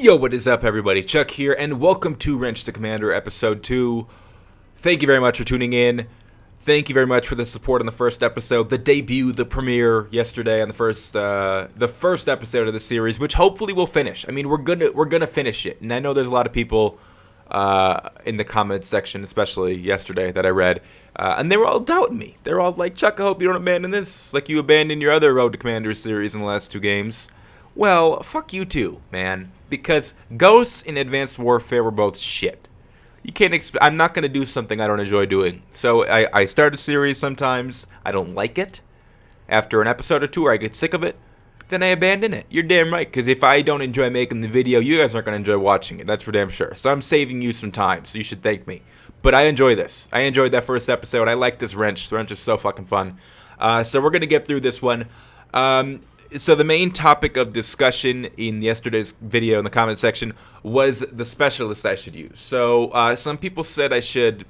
Yo, what is up, everybody? Chuck here, and welcome to Wrench the Commander Episode 2. Thank you very much for tuning in. Thank you very much for the support on the first episode, the debut, the premiere yesterday on the first episode of the series, which hopefully we'll finish. I mean, we're gonna finish it, and I know there's a lot of people in the comments section, especially yesterday, that I read, and they were all doubting me. They're all like, "Chuck, I hope you don't abandon this, like you abandoned your other Road to Commander series in the last two games." Well, fuck you too, man. Because Ghosts and Advanced Warfare were both shit. You can't I'm not going to do something I don't enjoy doing. So I start a series sometimes, I don't like it. After an episode or two or I get sick of it, then I abandon it. You're damn right, because if I don't enjoy making the video, you guys aren't going to enjoy watching it. That's for damn sure. So I'm saving you some time, so you should thank me. But I enjoy this. I enjoyed that first episode. I like this wrench. The wrench is so fucking fun. So we're going to get through this one. So the main topic of discussion in yesterday's video in the comment section was the specialist I should use. So some people said I should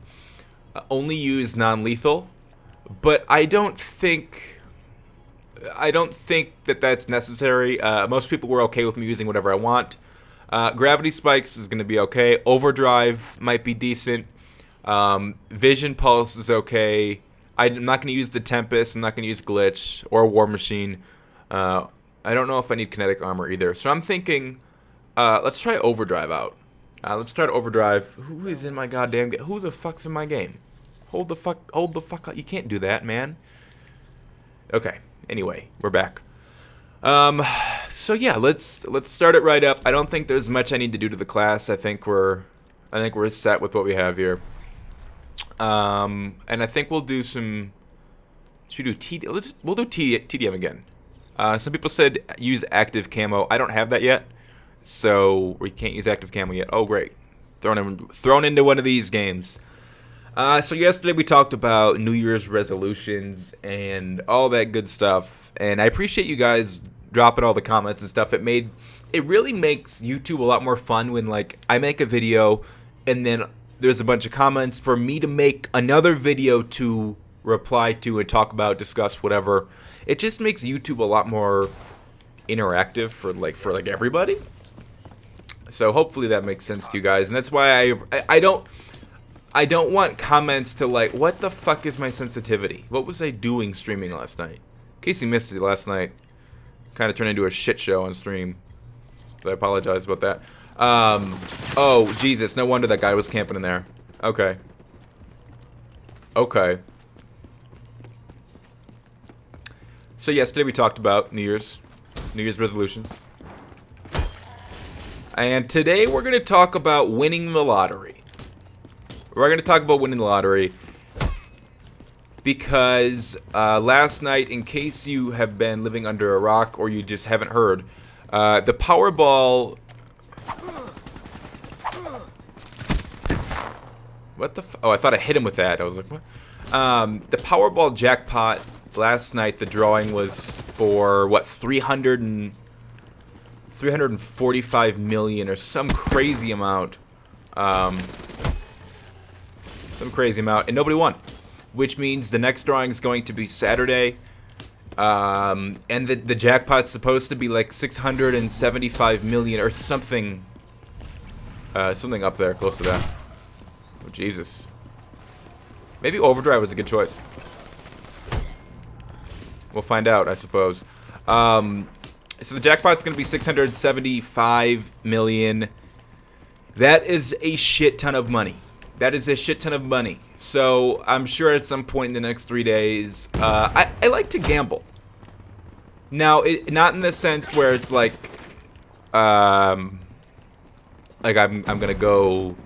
only use non-lethal, but I don't think that that's necessary. Most people were okay with me using whatever I want. Gravity Spikes is going to be okay. Overdrive might be decent. Vision Pulse is okay. I'm not going to use the Tempest. I'm not going to use Glitch or War Machine. I don't know if I need kinetic armor either. So I'm thinking, let's try Overdrive out. Let's try Overdrive. Who is in my goddamn game? Who the fuck's in my game? Hold the fuck up. You can't do that, man. Okay. Anyway, we're back. So yeah, let's start it right up. I don't think there's much I need to do to the class. I think we're set with what we have here. And I think we'll do some. Should we do TD? We'll do TDM again. Some people said use active camo. I don't have that yet, so we can't use active camo yet. Oh, great. Thrown into one of these games. So yesterday we talked about New Year's resolutions and all that good stuff, and I appreciate you guys dropping all the comments and stuff. It really makes YouTube a lot more fun when, like, I make a video and then there's a bunch of comments for me to make another video to reply to and talk about, discuss, whatever. It just makes YouTube a lot more interactive for everybody. So hopefully that makes sense to you guys, and that's why I don't want comments to like, what the fuck is my sensitivity? What was I doing streaming last night? In case you missed it, last night kind of turned into a shit show on stream. So I apologize about that. Oh Jesus, no wonder that guy was camping in there. Okay. So yesterday we talked about New Year's resolutions. And today we're going to talk about winning the lottery. We're going to talk about winning the lottery because last night, in case you have been living under a rock or you just haven't heard, the Powerball... What the oh, I thought I hit him with that. I was like, what? The Powerball jackpot... Last night the drawing was for what, 345 million or some crazy amount. And nobody won, which means the next drawing is going to be Saturday. And the jackpot's supposed to be like 675 million or something. Something up there close to that. Oh Jesus. Maybe Overdrive was a good choice. We'll find out, I suppose. So the jackpot's going to be 675 million. That is a shit ton of money. So I'm sure at some point in the next 3 days, I like to gamble. Now, not in the sense where it's like I'm gonna go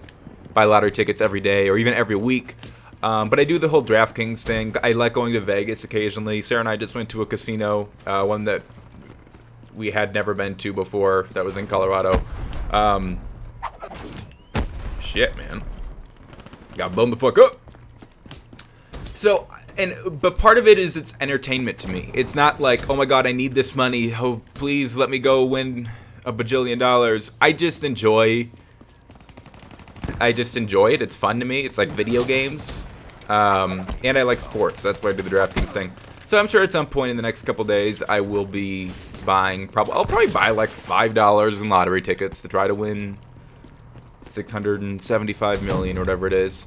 buy lottery tickets every day or even every week. But I do the whole DraftKings thing. I like going to Vegas occasionally. Sarah and I just went to a casino, one that we had never been to before, that was in Colorado. Shit, man. Got blown the fuck up. So, but part of it is it's entertainment to me. It's not like, oh my god, I need this money. Oh, please let me go win a bajillion dollars. I just enjoy it. It's fun to me. It's like video games. And I like sports. That's why I do the DraftKings thing. So I'm sure at some point in the next couple days I will be buying. I'll probably buy like $5 in lottery tickets to try to win 675 million or whatever it is.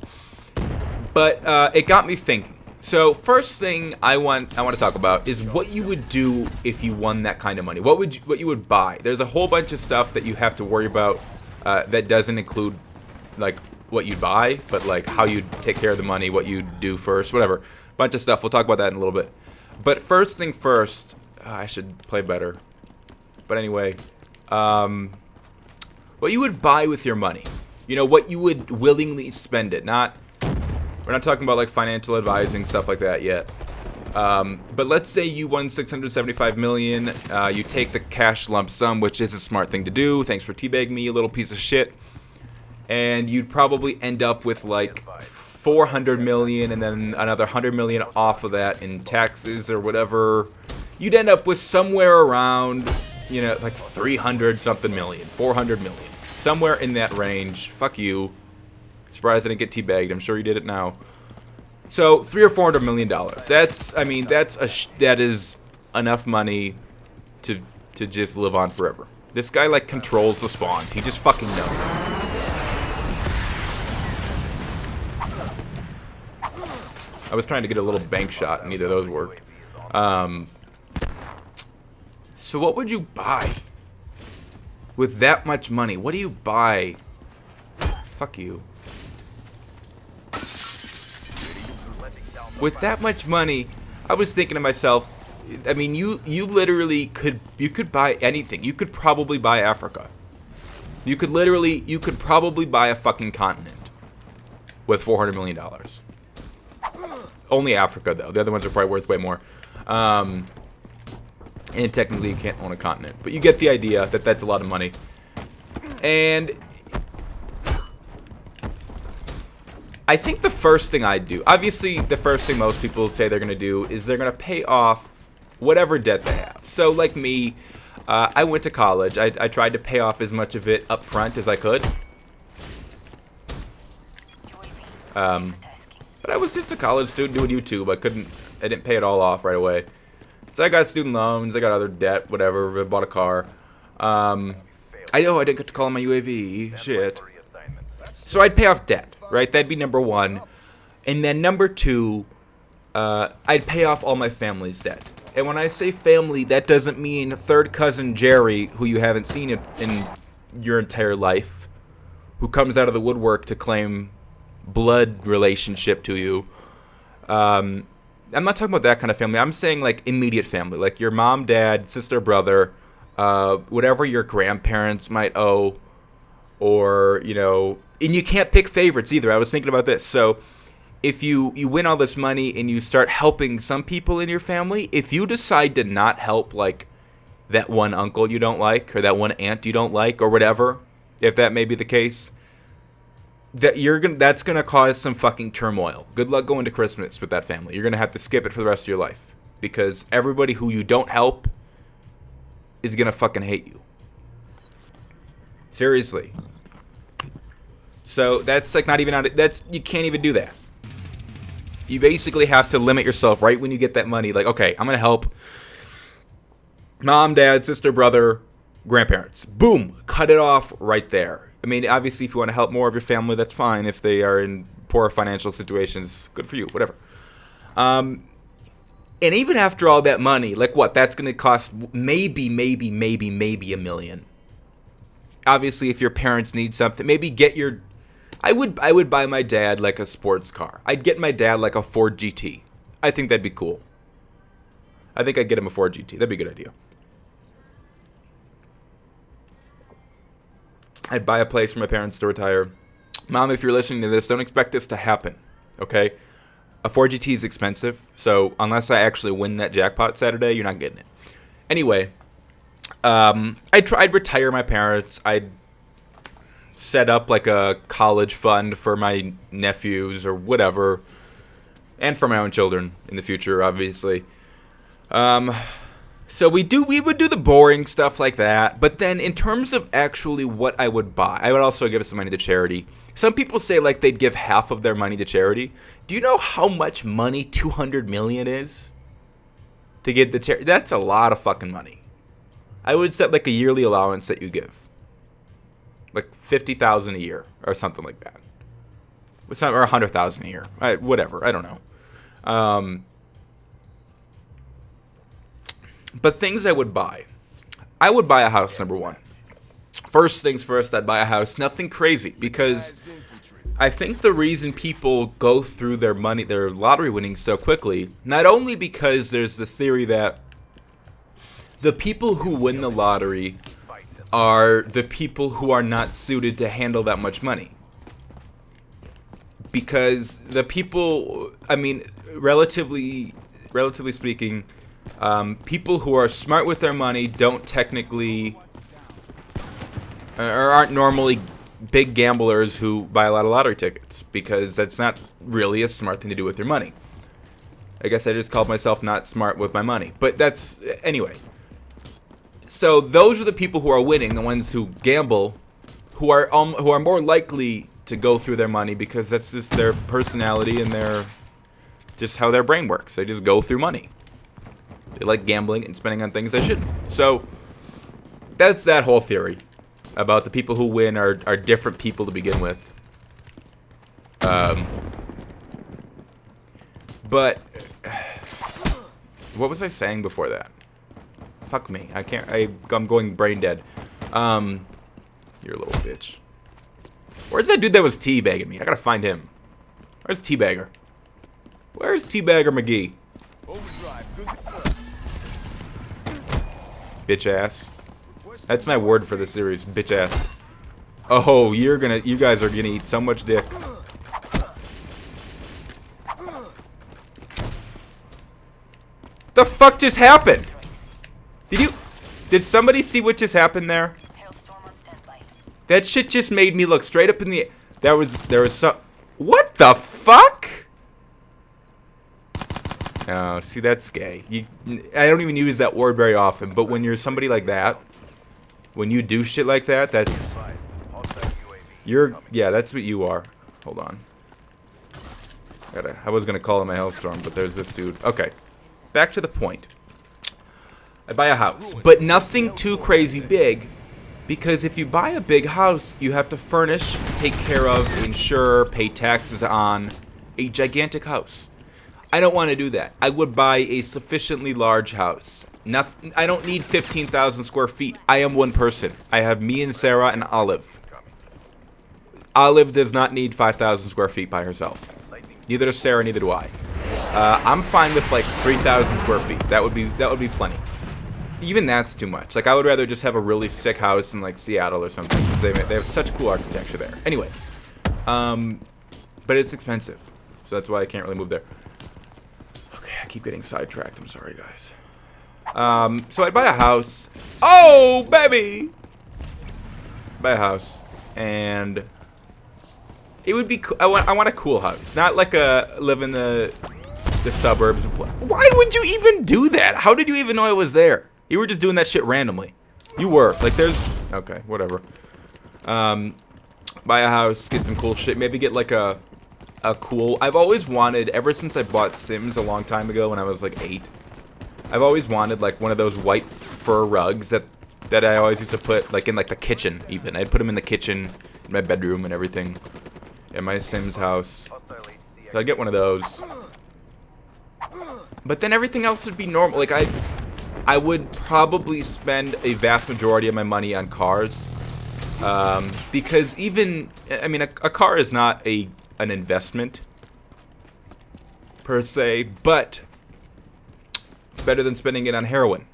But it got me thinking. So first thing I want to talk about is what you would do if you won that kind of money. What you would buy. There's a whole bunch of stuff that you have to worry about that doesn't include like what you'd buy, but like how you'd take care of the money, what you'd do first, whatever. Bunch of stuff. We'll talk about that in a little bit. But first thing first, I should play better. But anyway, what you would buy with your money. You know, what you would willingly spend it. We're not talking about like financial advising, stuff like that yet. But let's say you won 675 million. You take the cash lump sum, which is a smart thing to do. Thanks for teabagging me, you little piece of shit. And you'd probably end up with like 400 million and then another 100 million off of that in taxes or whatever. You'd end up with somewhere around, you know, like 300 something million, 400 million. Somewhere in that range. Fuck you. Surprised I didn't get teabagged. I'm sure you did it now. So $300 or $400 million. That is enough money to just live on forever. This guy like controls the spawns. He just fucking knows. I was trying to get a little bank shot, and neither of those worked. So what would you buy with that much money? What do you buy? Fuck you. With that much money, I was thinking to myself, I mean, you literally could buy anything. You could probably buy Africa. You could probably buy a fucking continent with $400 million. Only Africa, though. The other ones are probably worth way more. And technically, you can't own a continent. But you get the idea that that's a lot of money. And I think the first thing I'd do, obviously, the first thing most people say they're going to do is they're going to pay off whatever debt they have. So, like me, I went to college. I tried to pay off as much of it up front as I could. But I was just a college student doing YouTube. I didn't pay it all off right away. So I got student loans, I got other debt, whatever, I bought a car. I know I didn't get to call on my UAV, shit. So I'd pay off debt, right? That'd be number one. And then number two, I'd pay off all my family's debt. And when I say family, that doesn't mean third cousin Jerry, who you haven't seen in your entire life, who comes out of the woodwork to claim blood relationship to you. I'm not talking about that kind of family. I'm saying like immediate family, like your mom, dad, sister, brother, whatever your grandparents might owe, or, you know, and you can't pick favorites either. I was thinking about this. So if you win all this money and you start helping some people in your family, if you decide to not help like that one uncle you don't like, or that one aunt you don't like, or whatever, if that may be the case, that's gonna cause some fucking turmoil. Good luck going to Christmas with that family. You're gonna have to skip it for the rest of your life, because everybody who you don't help is gonna fucking hate you. Seriously. So that's like not even on. You can't even do that. You basically have to limit yourself right when you get that money. Like, okay, I'm gonna help mom, dad, sister, brother, grandparents. Boom, cut it off right there. I mean, obviously, if you want to help more of your family, that's fine. If they are in poor financial situations, good for you, whatever. And even after all that money, like what? That's going to cost maybe $1 million. Obviously, if your parents need something, maybe get your... I would buy my dad like a sports car. I'd get my dad like a Ford GT. I think that'd be cool. I think I'd get him a Ford GT. That'd be a good idea. I'd buy a place for my parents to retire. Mom, if you're listening to this, don't expect this to happen, okay? A Ford GT is expensive, so unless I actually win that jackpot Saturday, you're not getting it. Anyway, I'd retire my parents. I'd set up like a college fund for my nephews or whatever, and for my own children in the future, obviously. So we would do the boring stuff like that, but then in terms of actually what I would buy, I would also give some money to charity. Some people say like they'd give half of their money to charity. Do you know how much money 200 million is to give the charity? That's a lot of fucking money. I would set like a yearly allowance that you give, like 50,000 a year or something like that. Or 100,000 a year, whatever. I don't know. But things I would buy. I would buy a house, number one. First things first, I'd buy a house. Nothing crazy, because I think the reason people go through their money, their lottery winnings so quickly, not only because there's this theory that the people who win the lottery are the people who are not suited to handle that much money. Because the people, I mean, relatively speaking, people who are smart with their money don't technically, or aren't normally big gamblers who buy a lot of lottery tickets, because that's not really a smart thing to do with your money. I guess I just called myself not smart with my money, but that's, anyway. So those are the people who are winning, the ones who gamble, who are more likely to go through their money, because that's just their personality and their, just how their brain works. They just go through money. They like gambling and spending on things they shouldn't. So that's that whole theory about the people who win are different people to begin with. But what was I saying before that? Fuck me. I can't. I'm going brain dead. You're a little bitch. Where's that dude that was teabagging me? I gotta find him. Where's Teabagger? Where's Teabagger McGee? Bitch ass. That's my word for the series. Bitch ass. Oh, you guys are gonna eat so much dick. The fuck just happened? Did somebody see what just happened there? That shit just made me look straight up in the there was some, what the fuck? Oh, see, that's gay. I don't even use that word very often, but when you're somebody like that, when you do shit like that, that's that's what you are. Hold on. I was gonna call him a hellstorm, but there's this dude. Okay, back to the point. I buy a house, but nothing too crazy big, because if you buy a big house, you have to furnish, take care of, insure, pay taxes on a gigantic house. I don't want to do that. I would buy a sufficiently large house. I don't need 15,000 square feet. I am one person. I have me and Sarah and Olive. Olive does not need 5,000 square feet by herself. Neither does Sarah, neither do I. I'm fine with like 3,000 square feet. That would be plenty. Even that's too much. Like, I would rather just have a really sick house in like Seattle or something, because they have such cool architecture there. Anyway, but it's expensive, so that's why I can't really move there. Okay, I keep getting sidetracked. I'm sorry, guys. So I'd buy a house. Oh, baby! Buy a house, and it would be. I want a cool house, not like live in the suburbs. Why would you even do that? How did you even know I was there? You were just doing that shit randomly. You were. Like, there's... Okay, whatever. Buy a house, get some cool shit. Maybe get, like, a cool... I've always wanted, ever since I bought Sims a long time ago when I was, like, 8, I've always wanted, like, one of those white fur rugs that I always used to put, like, in, like, the kitchen, even. I'd put them in the kitchen, in my bedroom and everything, in my Sims house. So I'd get one of those. But then everything else would be normal. Like, I would probably spend a vast majority of my money on cars, because even, I mean, a car is not an investment per se, but it's better than spending it on heroin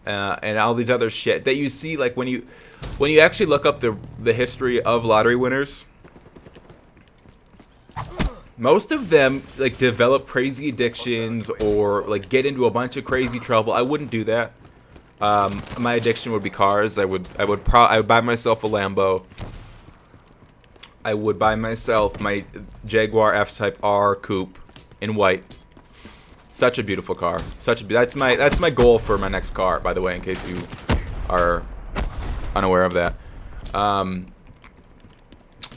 and all these other shit that you see. Like, when you actually look up the history of lottery winners, most of them, like, develop crazy addictions or, like, get into a bunch of crazy trouble. I wouldn't do that. My addiction would be cars. I would buy myself a Lambo. I would buy myself my Jaguar F-Type R coupe in white. Such a beautiful car. That's my goal for my next car, by the way, in case you are unaware of that.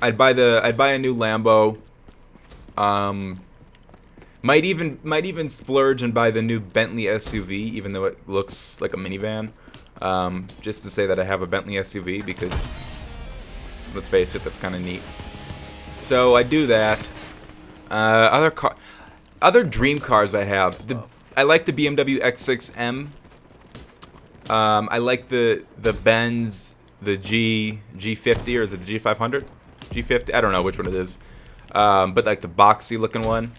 I'd buy a new Lambo. Might even splurge and buy the new Bentley SUV, even though it looks like a minivan. Just to say that I have a Bentley SUV because, let's face it, that's kind of neat. So I do that. Other dream cars I have. I like the BMW X6M. I like the Benz, the G50, or is it the G500? G50? I don't know which one it is. But like the boxy looking one.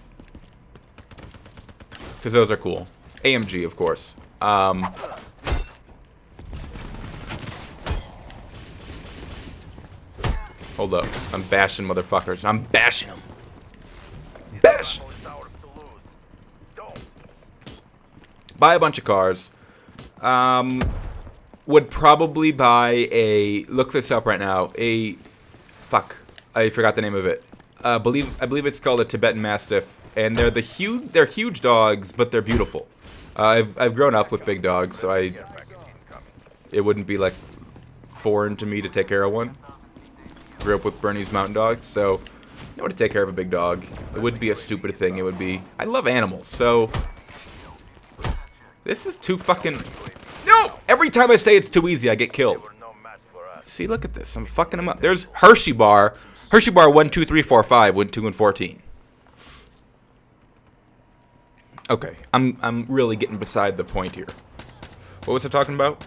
Because those are cool. AMG, of course. Hold up. I'm bashing motherfuckers. I'm bashing them. Bash! Buy a bunch of cars. Would probably buy a... Look this up right now. Fuck. I forgot the name of it. I believe it's called a Tibetan Mastiff. And they're huge dogs, but they're beautiful. I've grown up with big dogs, so it wouldn't be like foreign to me to take care of one. Grew up with Bernese Mountain Dogs, so I would take care of a big dog. It wouldn't be a stupid thing. It would be... I love animals, so... This is too fucking... No! Every time I say it's too easy, I get killed. See, look at this. I'm fucking them up. There's Hershey Bar. Hershey Bar 1, 2, 3, 4, 5, 1, 2, and 14. Okay, I'm really getting beside the point here. What was I talking about?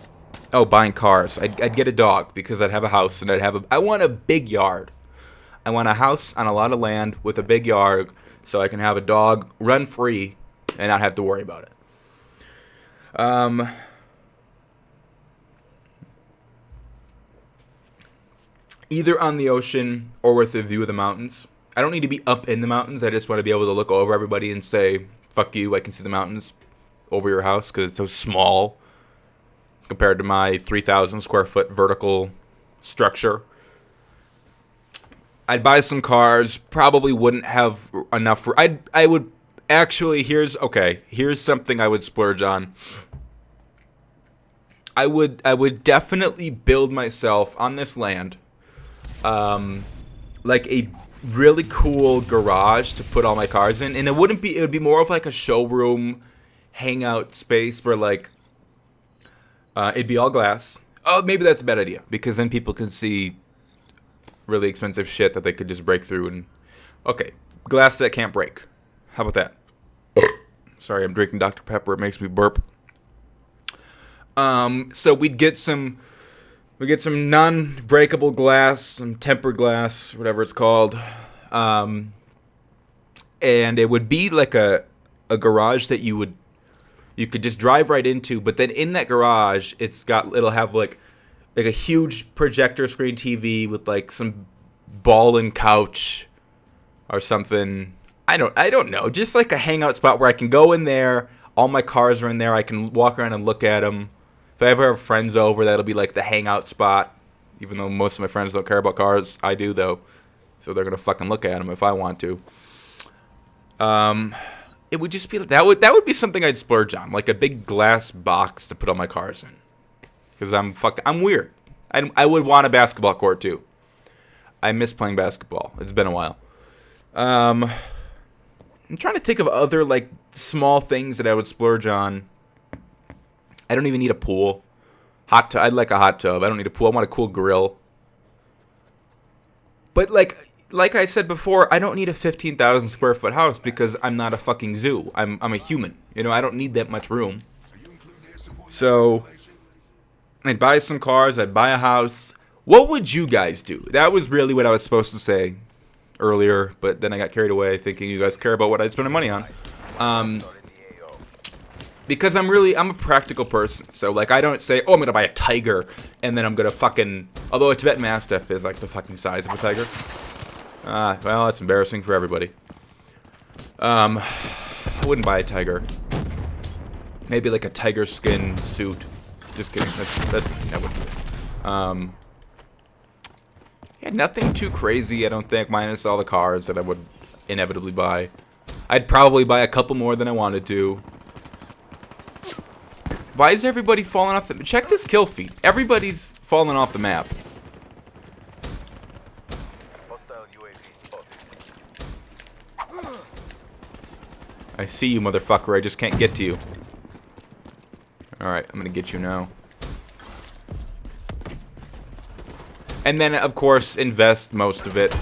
Oh, buying cars. I'd get a dog because I'd have a house and I want a big yard. I want a house on a lot of land with a big yard so I can have a dog run free and not have to worry about it. Either on the ocean or with a view of the mountains. I don't need to be up in the mountains. I just want to be able to look over everybody and say, fuck you, I can see the mountains over your house because it's so small compared to my 3,000 square foot vertical structure. I'd buy some cars. Probably wouldn't have enough for... I would... Actually, here's something I would splurge on. I would definitely build myself on this land like a really cool garage to put all my cars in, and it would be more of like a showroom hangout space where like it'd be all glass. Oh, maybe that's a bad idea because then people can see really expensive shit that they could just break through. And okay, glass that can't break. How about that? Sorry, I'm drinking Dr. Pepper. It makes me burp. So we'd get some non-breakable glass, some tempered glass, whatever it's called. And it would be like a garage that you could just drive right into, but then in that garage it'll have like a huge projector screen TV with like some ball and couch or something. I don't know. Just like a hangout spot where I can go in there. All my cars are in there. I can walk around and look at them. If I ever have friends over, that'll be like the hangout spot. Even though most of my friends don't care about cars, I do though. So they're gonna fucking look at them if I want to. It would just be that would be something I'd splurge on, like a big glass box to put all my cars in. Because I'm weird. I would want a basketball court too. I miss playing basketball. It's been a while. I'm trying to think of other like small things that I would splurge on. I don't even need a pool. I'd like a hot tub. I don't need a pool. I want a cool grill. But like I said before, I don't need a 15,000 square foot house because I'm not a fucking zoo. I'm a human. You know, I don't need that much room. So I'd buy some cars. I'd buy a house. What would you guys do? That was really what I was supposed to say earlier, but then I got carried away thinking you guys care about what I'd spend my money on. Because I'm a practical person. So, like, I don't say, oh, I'm going to buy a tiger, and then I'm going to fucking... Although a Tibetan Mastiff is, like, the fucking size of a tiger. Well, that's embarrassing for everybody. I wouldn't buy a tiger. Maybe, like, a tiger skin suit. Just kidding. That wouldn't do it. Yeah, nothing too crazy, I don't think, minus all the cars that I would inevitably buy. I'd probably buy a couple more than I wanted to. Why is everybody falling off the... Check this kill feed. Everybody's falling off the map. I see you, motherfucker. I just can't get to you. Alright, I'm gonna get you now. And then, of course, invest most of it.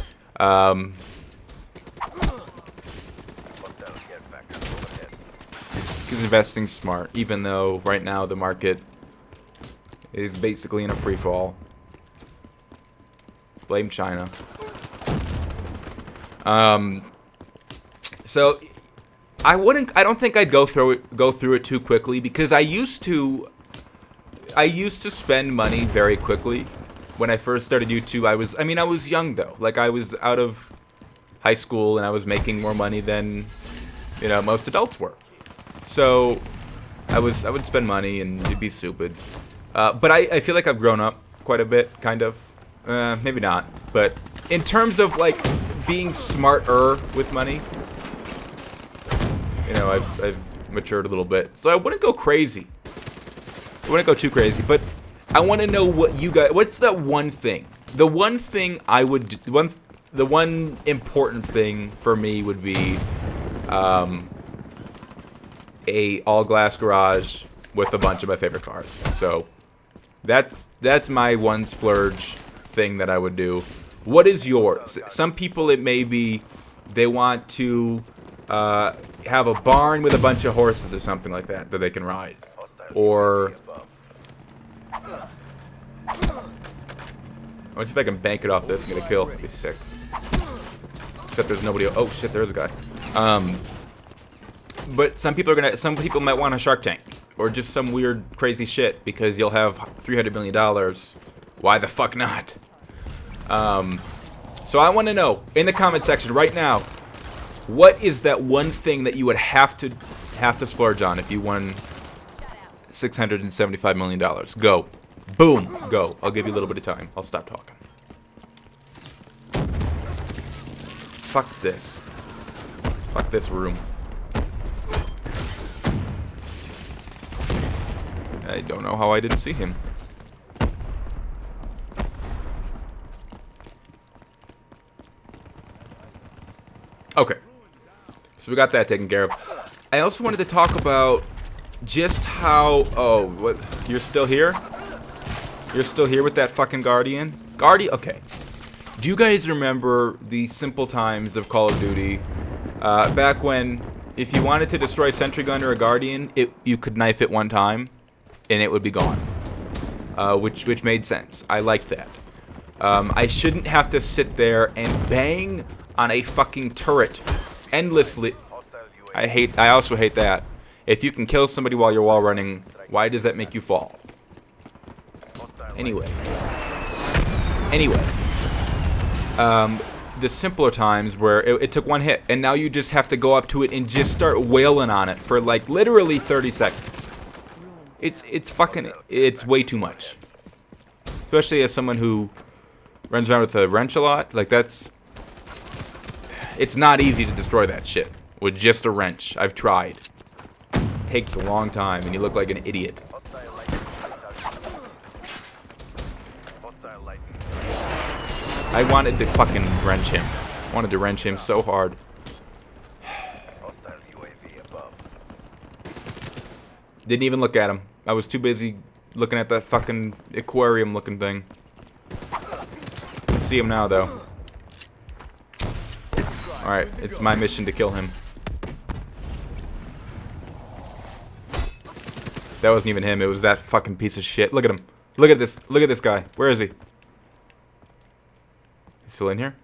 Because investing's smart, even though right now the market is basically in a free fall. Blame China. So I don't think I'd go through it too quickly, because I used to spend money very quickly. When I first started YouTube, I was young though. Like, I was out of high school and I was making more money than, you know, most adults were. So I would spend money and it'd be stupid. But I feel like I've grown up quite a bit, kind of. Maybe not. But in terms of, like, being smarter with money, you know, I've matured a little bit. So I wouldn't go crazy. I wouldn't go too crazy. But I want to know what you guys... What's that one thing? The one thing I would... The one important thing for me would be... a all-glass garage with a bunch of my favorite cars. So that's my one splurge thing that I would do. What is yours? Some people, it may be they want to have a barn with a bunch of horses or something like that they can ride. Or I want to see if I can bank it off this and get a kill. That'd be sick. Except there's nobody. Oh shit, there's a guy. But some people might want a Shark Tank or just some weird crazy shit because you'll have $300 million. Why the fuck not? So I want to know in the comment section right now, what is that one thing that you would have to splurge on if you won $675 million? Go. Boom. Go. I'll give you a little bit of time. I'll stop talking. Fuck this. Fuck this room. I don't know how I didn't see him. Okay. So we got that taken care of. I also wanted to talk about just how... Oh, what? You're still here? You're still here with that fucking Guardian? Okay. Do you guys remember the simple times of Call of Duty? Back when, if you wanted to destroy a Sentry Gun or a Guardian, you could knife it one time, and it would be gone. Which made sense. I liked that. I shouldn't have to sit there and bang on a fucking turret endlessly. I also hate that. If you can kill somebody while you're wall running, why does that make you fall? Anyway. The simpler times where it took one hit, and now you just have to go up to it and just start wailing on it for like literally 30 seconds. It's way too much. Especially as someone who runs around with a wrench a lot, like it's not easy to destroy that shit with just a wrench. I've tried. It takes a long time, and you look like an idiot. I wanted to fucking wrench him. I wanted to wrench him so hard. Didn't even look at him. I was too busy looking at that fucking aquarium looking thing. I see him now though. Alright, it's my mission to kill him. That wasn't even him, it was that fucking piece of shit. Look at him. Look at this guy. Where is he? He's still in here?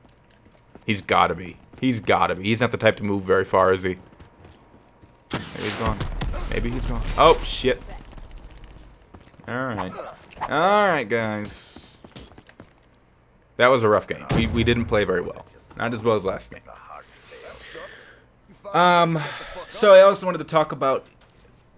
He's gotta be. He's gotta be. He's not the type to move very far, is he? Maybe he's gone. Maybe he's gone. Oh, shit. Alright. Alright, guys. That was a rough game. We didn't play very well. Not as well as last game. So I also wanted to talk about...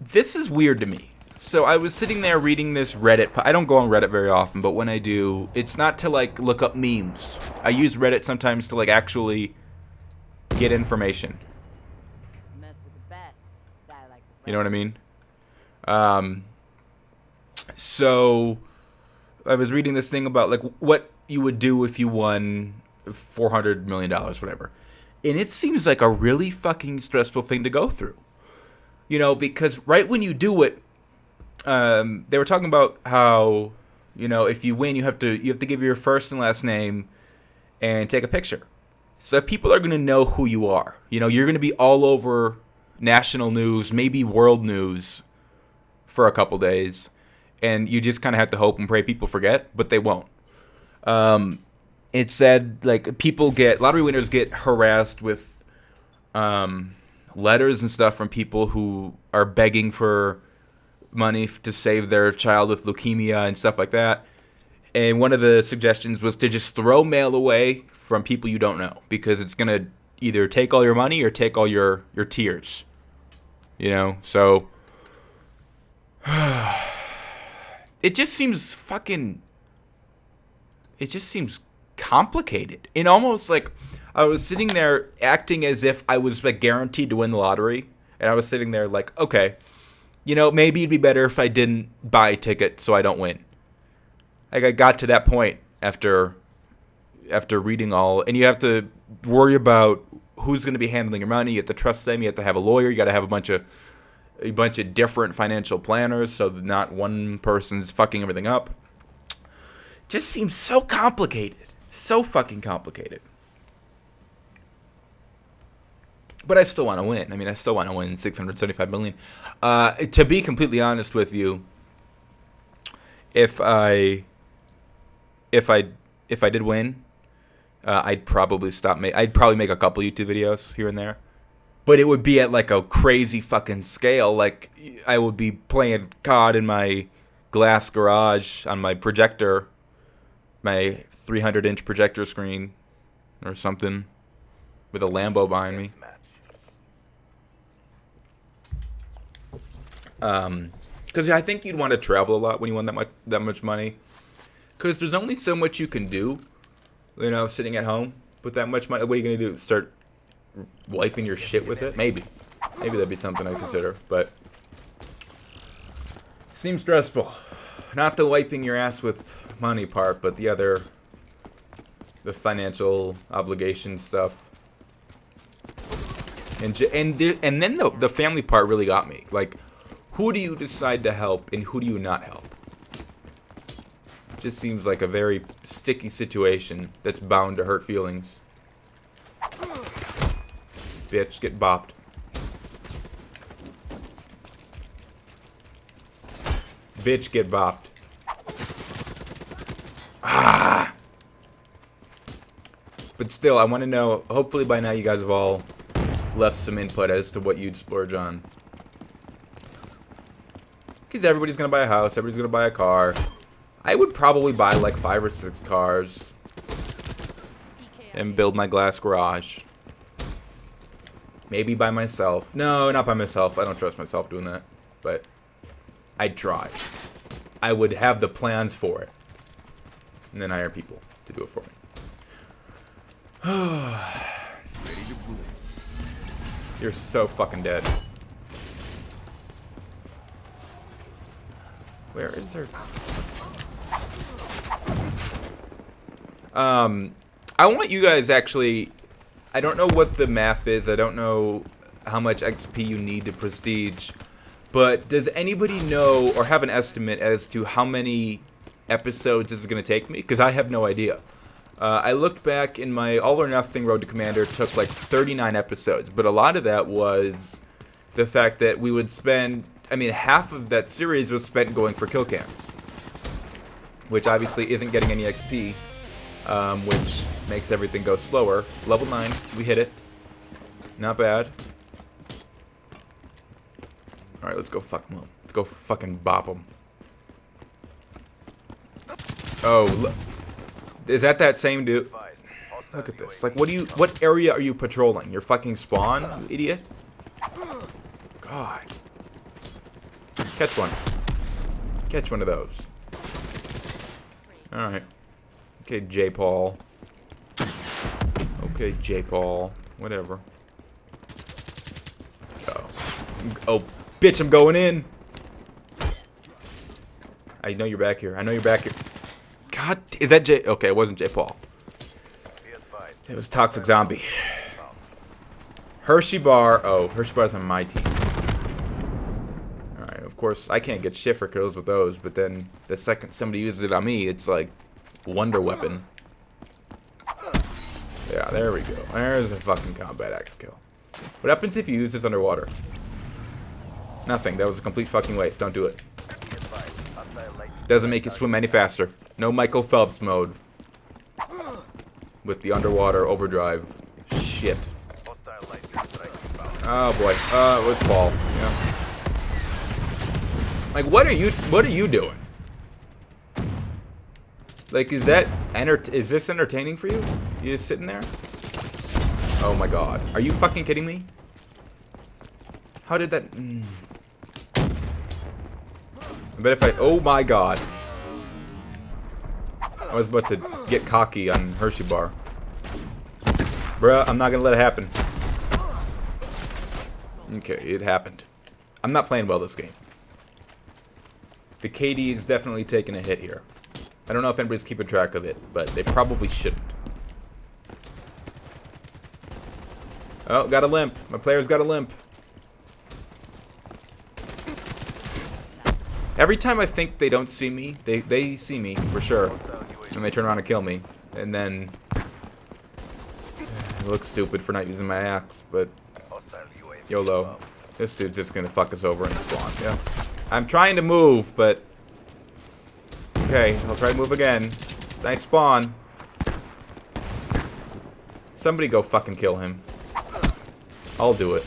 This is weird to me. So I was sitting there reading this Reddit. I don't go on Reddit very often, but when I do, it's not to, like, look up memes. I use Reddit sometimes to, like, actually get information. You know what I mean? So I was reading this thing about, like, what you would do if you won $400 million, whatever. And it seems like a really fucking stressful thing to go through. You know, because right when you do it, they were talking about how, You know, if you win, you have to give your first and last name and take a picture. So people are going to know who you are. You know, you're going to be all over national news, maybe world news for a couple days. And you just kind of have to hope and pray people forget, but they won't. It said, like, lottery winners get harassed with letters and stuff from people who are begging for money to save their child with leukemia and stuff like that. And one of the suggestions was to just throw mail away from people you don't know, because it's going to either take all your money or take all your tears. You know, so it just seems complicated. And almost like I was sitting there acting as if I was like guaranteed to win the lottery. And I was sitting there like, okay, you know, maybe it'd be better if I didn't buy a ticket so I don't win. Like, I got to that point after reading all, and you have to worry about who's going to be handling your money. You have to trust them. You have to have a lawyer. You got to have a bunch of different financial planners so that not one person's fucking everything up. Just seems so complicated. So fucking complicated. But I still want to win. I mean, I still want to win $675 million. To be completely honest with you, if I did win, I'd probably I'd probably make a couple YouTube videos here and there. But it would be at like a crazy fucking scale. Like, I would be playing COD in my glass garage on my projector, my 300-inch projector screen or something, with a Lambo behind me. Because I think you'd want to travel a lot when you won that much money. Because there's only so much you can do, you know, sitting at home with that much money. What are you going to do? Start wiping your shit with it? Maybe that'd be something I'd consider, but seems stressful. Not the wiping your ass with money part, but the financial obligation stuff. And then the family part really got me. Like, who do you decide to help and who do you not help? It just seems like a very sticky situation that's bound to hurt feelings. Bitch, get bopped. Bitch, get bopped. Ah! But still, I want to know, hopefully by now you guys have all left some input as to what you'd splurge on. Because everybody's going to buy a house, everybody's going to buy a car. I would probably buy like 5 or 6 cars and build my glass garage. Maybe by myself. No, not by myself. I don't trust myself doing that. But I'd try. I would have the plans for it. And then hire people to do it for me. You're so fucking dead. Where is there? I want you guys actually... I don't know what the math is. I don't know how much XP you need to prestige. But does anybody know or have an estimate as to how many episodes this is going to take me? Because I have no idea. I looked back in my All or Nothing Road to Commander. Took like 39 episodes. But a lot of that was the fact that we would spend... I mean, half of that series was spent going for KILLCAMs. Which obviously isn't getting any XP. Which makes everything go slower. Level 9, we hit it. Not bad. Alright, let's go fuck them up. Let's go fucking bop them. Oh, look. Is that same dude? Look at this. Like, what area are you patrolling? Your fucking spawn, you idiot? God. Catch one. Catch one of those. Alright. Okay, J. Paul. Okay, J. Paul. Whatever. Oh, bitch, I'm going in. I know you're back here. I know you're back here. God, is that J? Okay, it wasn't J. Paul. It was Toxic Zombie. Hershey Bar. Oh, Hershey Bar's on my team. Alright, of course, I can't get shit for kills with those, but then the second somebody uses it on me, it's like wonder weapon. Yeah, there we go. There's a fucking combat axe kill. What happens if you use this underwater? Nothing. That was a complete fucking waste. Don't do it. Doesn't make you swim any faster. No Michael Phelps mode. With the underwater overdrive. Shit. Oh boy. Let's fall. Yeah. Like, what are you doing? Like, is this entertaining for you? You just sitting there? Oh my god. Are you fucking kidding me? How did that... I bet if I... Oh my god. I was about to get cocky on Hershey Bar. Bruh, I'm not gonna let it happen. Okay, it happened. I'm not playing well this game. The KD is definitely taking a hit here. I don't know if anybody's keeping track of it, but they probably shouldn't. Oh, got a limp. My player's got a limp. Every time I think they don't see me, they see me, for sure. And they turn around and kill me. And then... it looks stupid for not using my axe, but... YOLO. This dude's just gonna fuck us over and spawn, yeah. I'm trying to move, but... okay, I'll try to move again. Nice spawn. Somebody go fucking kill him. I'll do it.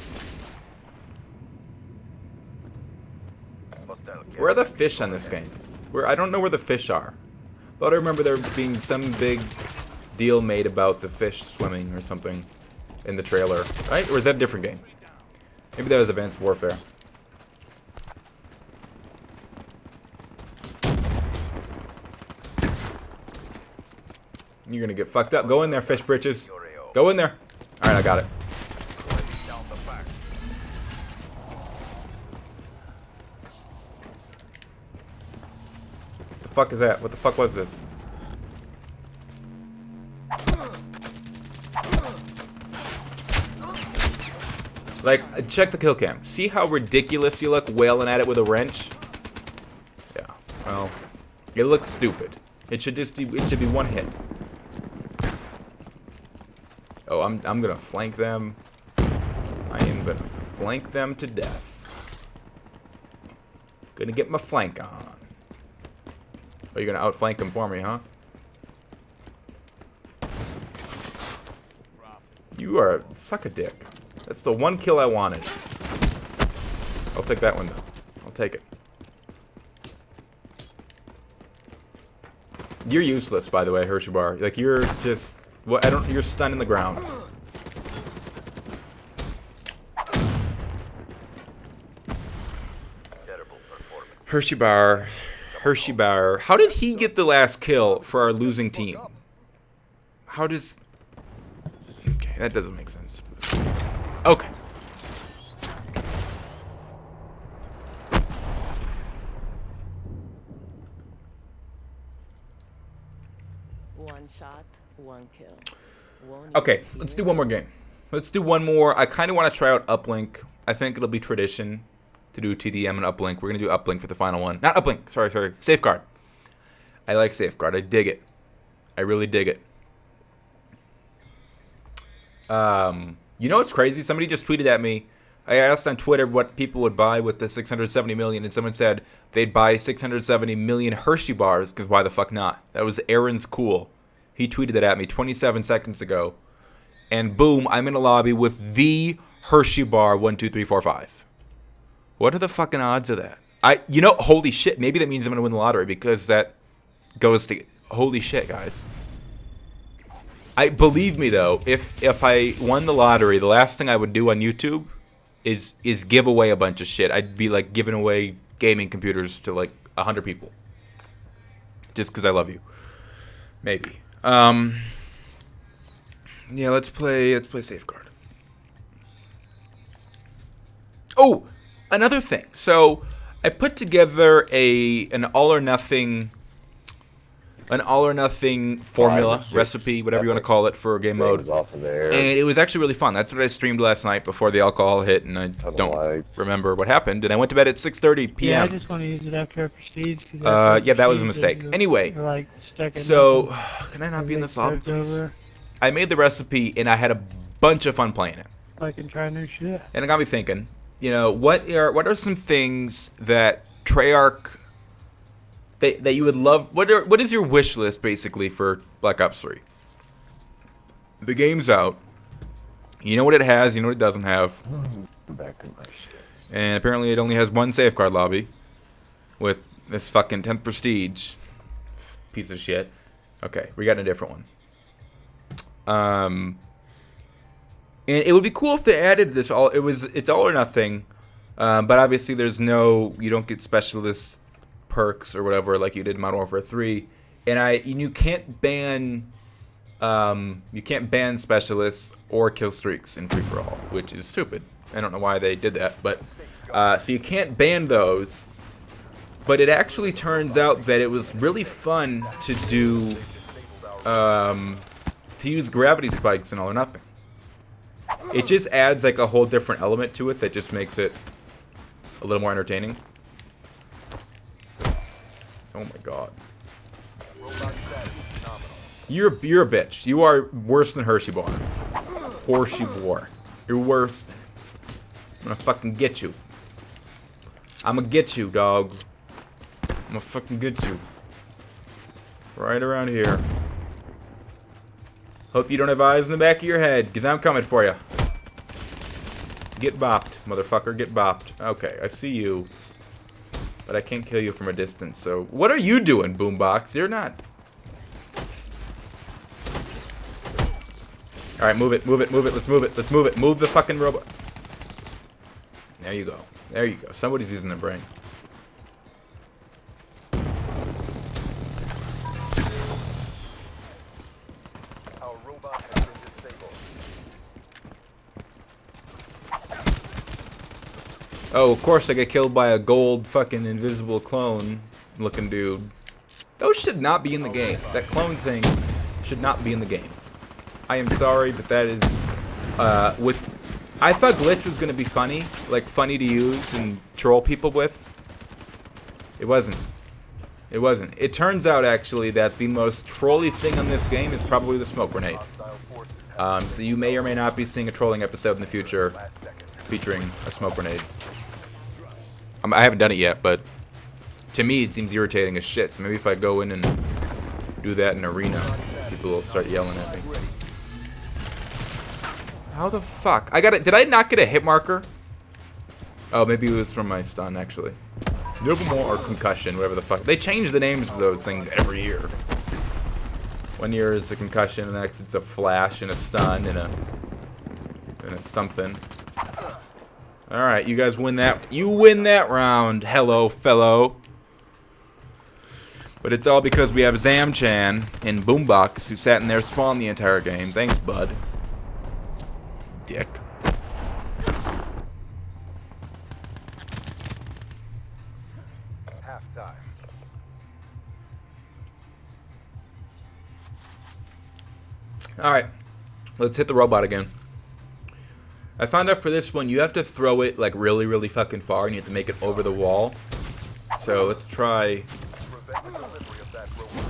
Where are the fish on this game? I don't know where the fish are. Thought I remember there being some big deal made about the fish swimming or something in the trailer, right? Or is that a different game? Maybe that was Advanced Warfare. You're gonna get fucked up. Go in there, fish britches. Go in there. Alright, I got it. What the fuck is that? What the fuck was this? Like, check the kill cam. See how ridiculous you look wailing at it with a wrench? Yeah, well, it looks stupid. It should be one hit. Oh, I'm gonna flank them. I am gonna flank them to death. Gonna get my flank on. Oh, you're gonna outflank them for me, huh? You are suck a dick. That's the one kill I wanted. I'll take that one though. I'll take it. You're useless, by the way, Hershey Bar. Like, you're just... what? You're stunned in the ground. Hershey Bar. Hershey Bar. How did he get the last kill for our losing team? How does... okay, that doesn't make sense. Okay. One shot, one kill. Okay, let's do one more game. Let's do one more. I kind of want to try out Uplink. I think it'll be tradition to do TDM and Uplink. We're going to do Uplink for the final one. Not Uplink. Sorry. Safeguard. I like Safeguard. I dig it. I really dig it. You know what's crazy? Somebody just tweeted at me. I asked on Twitter what people would buy with the 670 million, and someone said they'd buy 670 million Hershey bars, because why the fuck not? That was Aaron's Cool. He tweeted that at me 27 seconds ago. And boom, I'm in a lobby with the Hershey bar 1, 2, 3, 4, 5. What are the fucking odds of that? You know, holy shit, maybe that means I'm going to win the lottery, because that goes to... holy shit, guys. Believe me though, if I won the lottery, the last thing I would do on YouTube is give away a bunch of shit. I'd be like giving away gaming computers to like 100 people. Just because I love you. Maybe. Yeah, let's play Safeguard. Oh, another thing. So I put together an all or nothing an all or nothing formula, recipe, whatever you want to call it, for game mode. And it was actually really fun. That's what I streamed last night before the alcohol hit, and I don't remember what happened. And I went to bed at 6:30 p.m. Yeah, I just want to use it after I prestige. Yeah, that was a mistake. Anyway, like so can I not be in this lobby, please? I made the recipe, and I had a bunch of fun playing it. I can try new shit. And it got me thinking, you know, what are some things that Treyarch that you would love? What is your wish list basically for Black Ops 3? The game's out. You know what it has. You know what it doesn't have. And apparently it only has one safeguard lobby with this fucking 10th prestige piece of shit. Okay, we got a different one. And it would be cool if they added this all. It's all or nothing, but obviously you don't get specialist perks or whatever like you did in Modern Warfare 3, and you can't ban specialists or kill streaks in free for all, which is stupid. I don't know why they did that, but so you can't ban those. But it actually turns out that it was really fun to do to use gravity spikes in all or nothing. It just adds like a whole different element to it that just makes it a little more entertaining. Oh my god. You're a bitch. You are worse than Hershey Bar. Hershey Bar. You're worse. I'm gonna fucking get you. I'm gonna get you, dog. I'm gonna fucking get you. Right around here. Hope you don't have eyes in the back of your head, because I'm coming for you. Get bopped, motherfucker. Get bopped. Okay, I see you. But I can't kill you from a distance, so... What are you doing, Boombox? You're not... Alright, move it, move it, move it. Let's move it, let's move it. Move the fucking robot. There you go. There you go. Somebody's using their brain. Our robot has been disabled. Oh, of course I get killed by a gold fucking invisible clone looking dude. Those should not be in the game. That clone thing should not be in the game. I am sorry, but that is I thought glitch was gonna be funny, like funny to use and troll people with. It wasn't. It wasn't. It turns out actually that the most trolly thing on this game is probably the smoke grenade. So you may or may not be seeing a trolling episode in the future featuring a smoke grenade. I haven't done it yet, but to me it seems irritating as shit. So maybe if I go in and do that in arena, people will start yelling at me. How the fuck? I got it. Did I not get a hit marker? Oh, maybe it was from my stun actually. Nevermore or concussion, whatever the fuck. They change the names of those things every year. One year it's a concussion, and the next it's a flash and a stun and a something. Alright, you guys win that. You win that round. Hello, fellow. But it's all because we have Zamchan and Boombox who sat in there spawned the entire game. Thanks, bud. Dick. Halftime. Alright. Let's hit the robot again. I found out for this one, you have to throw it like really, really fucking far, and you have to make it over the wall. So let's try.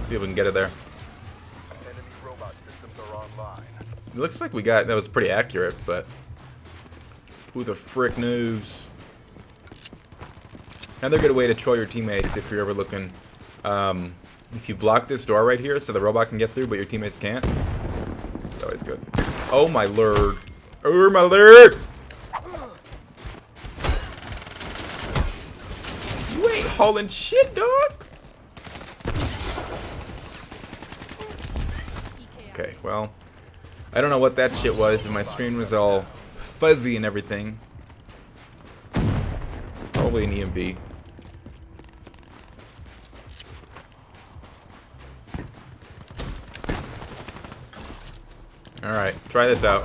See if we can get it there. Enemy robot systems are online. It looks like we got that was pretty accurate, but who the frick knows? Another good way to troll your teammates if you're ever looking. If you block this door right here, so the robot can get through, but your teammates can't. It's always good. Oh my lord! Oh my lord! You ain't hauling shit, dog. Okay, well, I don't know what that shit was, and my screen was all fuzzy and everything. Probably an EMP. Alright, try this out.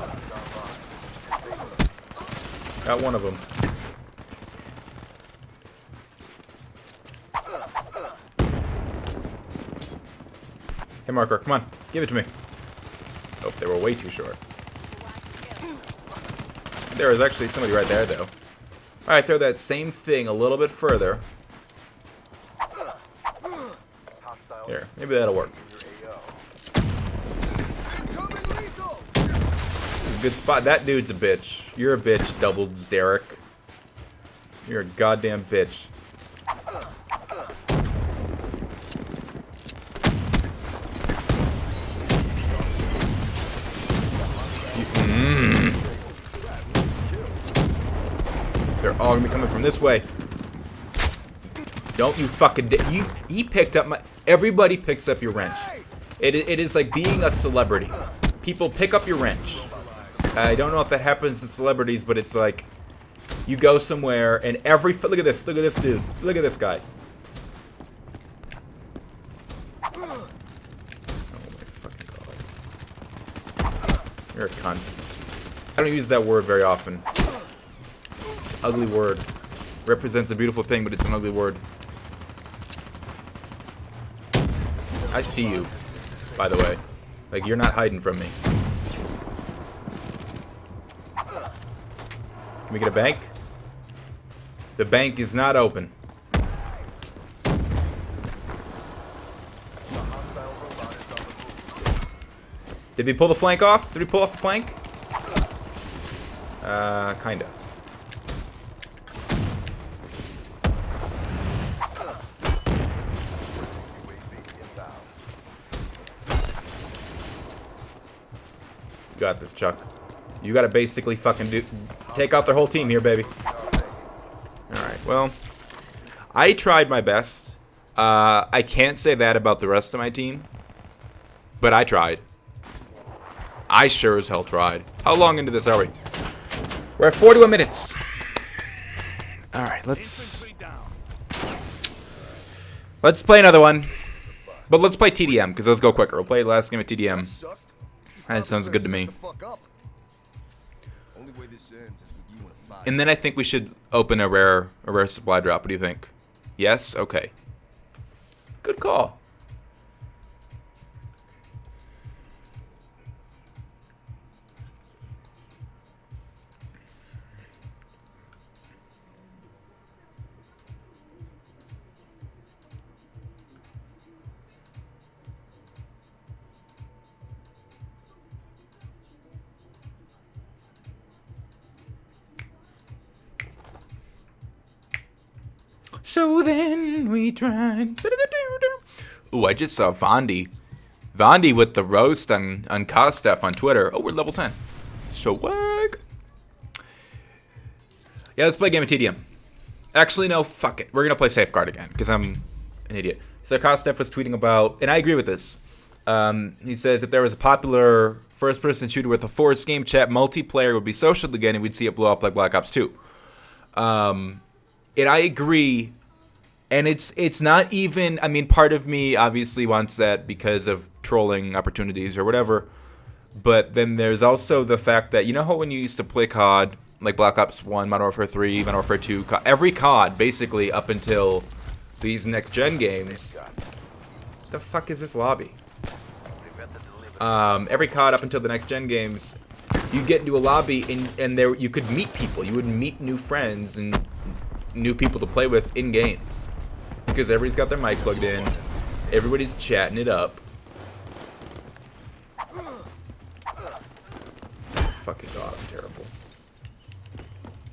Got one of them. Hey, marker, come on. Give it to me. Oh, they were way too short. There is actually somebody right there, though. Alright, throw that same thing a little bit further. Here, maybe that'll work. Good spot. That dude's a bitch. You're a bitch, Doubles, Derek. You're a goddamn bitch. They're all gonna be coming from this way. Don't you fucking he picked up my... Everybody picks up your wrench. It is like being a celebrity. People pick up your wrench. I don't know if that happens to celebrities, but it's like you go somewhere and every... Look at this dude. Look at this guy. Oh my fucking god. You're a cunt. I don't use that word very often. Ugly word. Represents a beautiful thing, but it's an ugly word. I see you, by the way. Like, you're not hiding from me. Can we get a bank? The bank is not open. Did we pull the flank off? Did we pull off the flank? Kinda. You got this, Chuck. You gotta basically fucking take out their whole team here, baby. Alright, well, I tried my best. I can't say that about the rest of my team, but I tried. I sure as hell tried. How long into this are we? We're at 41 minutes. Alright, let's play another one. But let's play TDM, because let's go quicker. We'll play the last game of TDM. That sounds good to me. And then I think we should open a rare supply drop. What do you think? Yes? Okay. Good call. So then we tried. Ooh, I just saw Vondi. Vondi with the roast on Kostef on Twitter. Oh, we're level 10. So what? Yeah, let's play a game of TDM. Actually, no, fuck it. We're going to play Safeguard again, because I'm an idiot. So Kostef was tweeting about, and I agree with this. He says, if there was a popular first-person shooter with a forced game chat, multiplayer would be social again, and we'd see it blow up like Black Ops 2. And I agree. And it's not even, I mean, part of me obviously wants that because of trolling opportunities or whatever. But then there's also the fact that, you know how when you used to play COD, like Black Ops 1, Modern Warfare 3, Modern Warfare 2, every COD, basically, up until these next-gen games. The fuck is this lobby? Every COD up until the next-gen games, you'd get into a lobby and there you could meet people. You would meet new friends and new people to play with in games. Because everybody's got their mic plugged in. Everybody's chatting it up. Fucking god, I'm terrible.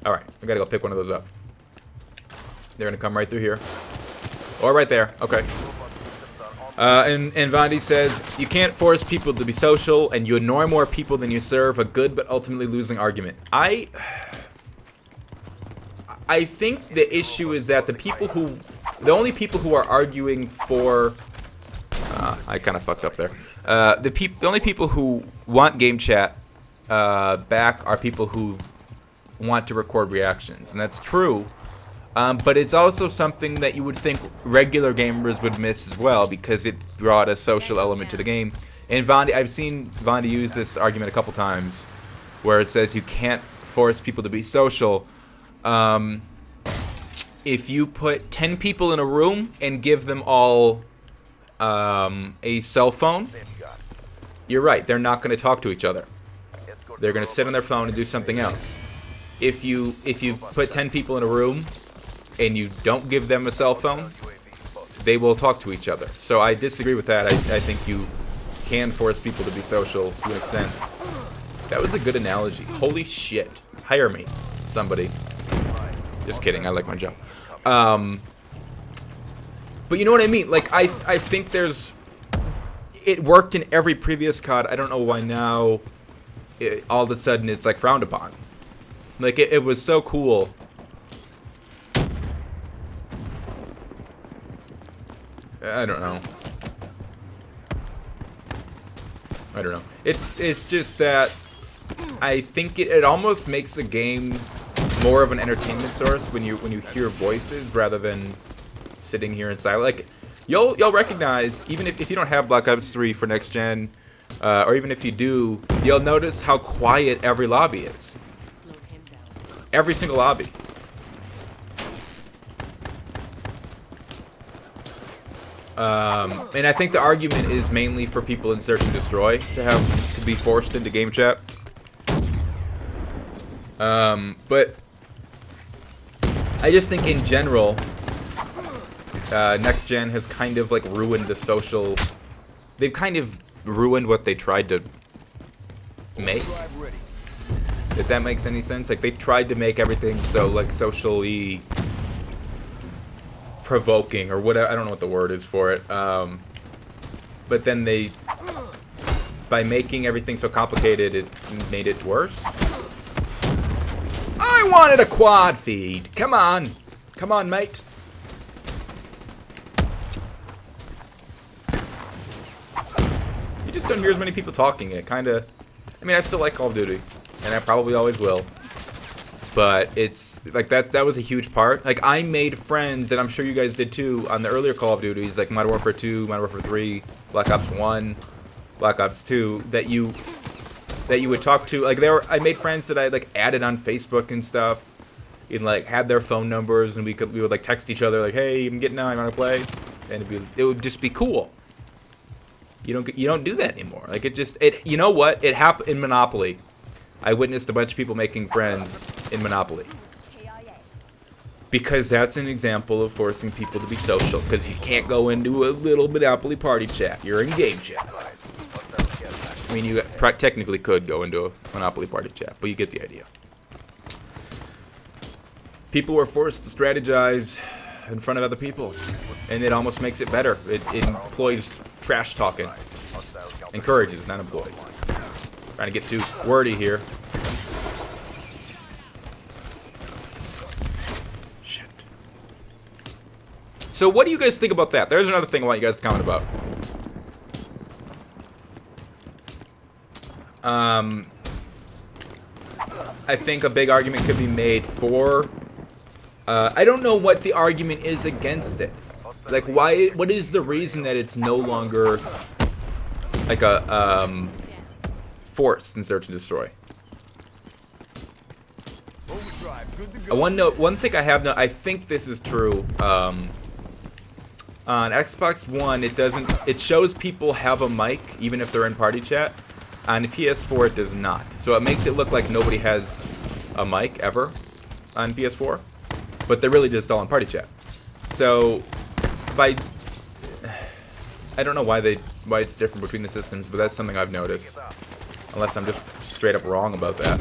Alright, I gotta go pick one of those up. They're gonna come right through here. Or right there. Okay. And Vondi says, you can't force people to be social, and you annoy more people than you serve. A good but ultimately losing argument. I think the issue is that the only people who are arguing for, I kind of fucked up there. The only people who want game chat back are people who want to record reactions, and that's true. But it's also something that you would think regular gamers would miss as well, because it brought a social element to the game. And I've seen Vondi use this argument a couple times, where it says you can't force people to be social. If you put 10 people in a room and give them all a cell phone, you're right. They're not going to talk to each other. They're going to sit on their phone and do something else. If you put 10 people in a room and you don't give them a cell phone, they will talk to each other. So I disagree with that. I think you can force people to be social to an extent. That was a good analogy. Holy shit. Hire me, somebody. Just kidding. I like my job. But you know what I mean? Like, I think there's... It worked in every previous COD. I don't know why now all of a sudden it's, like, frowned upon. Like, it was so cool. I don't know. It's just that I think it almost makes the game more of an entertainment source when you hear voices rather than sitting here in silence. Like, you'll recognize, even if you don't have Black Ops 3 for next gen, or even if you do, you'll notice how quiet every lobby is. Every single lobby. And I think the argument is mainly for people in Search and Destroy to be forced into game chat. But I just think in general, next gen has kind of like ruined the social. They've kind of ruined what they tried to make. If that makes any sense, like they tried to make everything so like socially provoking or whatever. I don't know what the word is for it. But then by making everything so complicated, it made it worse. I wanted a quad feed. Come on, mate. You just don't hear as many people talking. It kind of. I mean, I still like Call of Duty, and I probably always will. But it's like that was a huge part. Like I made friends, and I'm sure you guys did too, on the earlier Call of Duties, like Modern Warfare 2, Modern Warfare 3, Black Ops 1, Black Ops 2, that you would talk to. Like I made friends that I like added on Facebook and stuff, and like had their phone numbers, and we would like text each other like, hey, I'm getting on, you want to play? And it would just be cool. You don't do that anymore. Like you know what? It happened in Monopoly. I witnessed a bunch of people making friends in Monopoly. Because that's an example of forcing people to be social. Because you can't go into a little Monopoly party chat. You're in game chat. I mean, you technically could go into a Monopoly party chat, but you get the idea. People were forced to strategize in front of other people. And it almost makes it better. It employs trash talking. Encourages, not employs. Trying to get too wordy here. Shit. So what do you guys think about that? There's another thing I want you guys to comment about. I think a big argument could be made for... I don't know what the argument is against it. Like, what is the reason that it's no longer like a forced in Search and Destroy? One thing I have no, I think this is true. On Xbox One, it shows people have a mic even if they're in party chat. On PS4, it does not. So it makes it look like nobody has a mic ever on PS4, but they're really just all in party chat. So I don't know why it's different between the systems, but that's something I've noticed. Unless I'm just straight up wrong about that.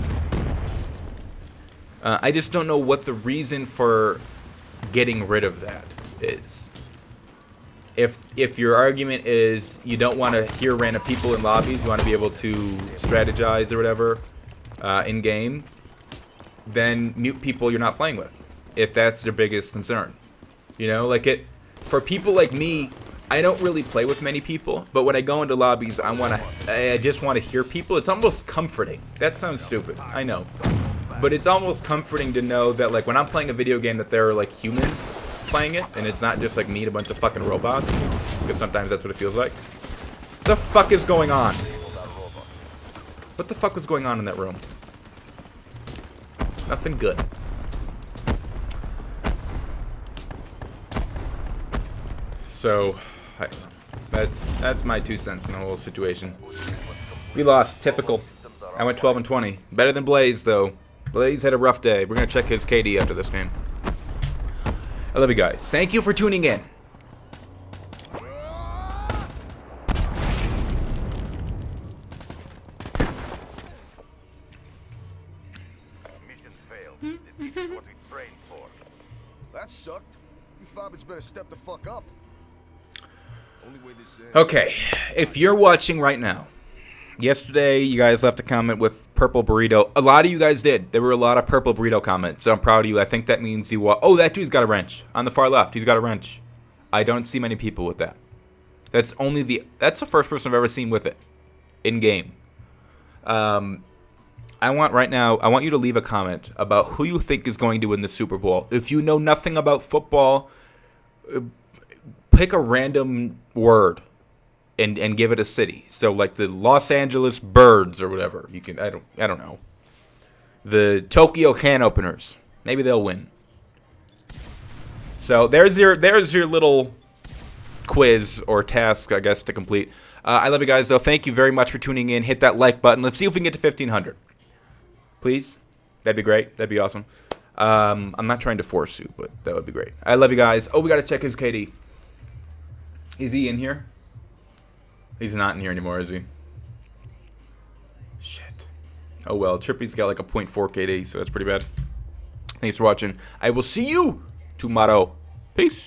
I just don't know what the reason for getting rid of that is. If your argument is you don't want to hear random people in lobbies, you want to be able to strategize or whatever in game, then mute people you're not playing with. If that's their biggest concern, you know, like for people like me. I don't really play with many people, but when I go into lobbies, I just want to hear people. It's almost comforting. That sounds stupid, I know. But it's almost comforting to know that, like, when I'm playing a video game that there are, like, humans playing it, and it's not just, like, me and a bunch of fucking robots, because sometimes that's what it feels like. What the fuck is going on? What the fuck was going on in that room? Nothing good. So, That's my 2 cents in the whole situation. We lost. Typical. I went 12 and 20. Better than Blaze though. Blaze had a rough day. We're gonna check his KD after this game. I love you guys. Thank you for tuning in. Mission failed. This isn't what we trained for. That sucked. You fobbits better step the fuck up. Only way this ends. Okay, if you're watching right now, yesterday you guys left a comment with purple burrito. A lot of you guys did. There were a lot of purple burrito comments, so I'm proud of you. I think that means you oh, that dude's got a wrench. On the far left, he's got a wrench. I don't see many people with that. That's the first person I've ever seen with it in game. I want you to leave a comment about who you think is going to win the Super Bowl. If you know nothing about football, pick a random word and give it a city. So like the Los Angeles Birds or whatever. You can I don't know. The Tokyo Can Openers. Maybe they'll win. So there's your little quiz or task, I guess, to complete. I love you guys though. Thank you very much for tuning in. Hit that like button. Let's see if we can get to 1,500. Please. That'd be great. That'd be awesome. I'm not trying to force you, but that would be great. I love you guys. Oh, we got to check his KD. Is he in here? He's not in here anymore, is he? Shit. Oh, well. Trippy's got like a 0.4 KD, so that's pretty bad. Thanks for watching. I will see you tomorrow. Peace.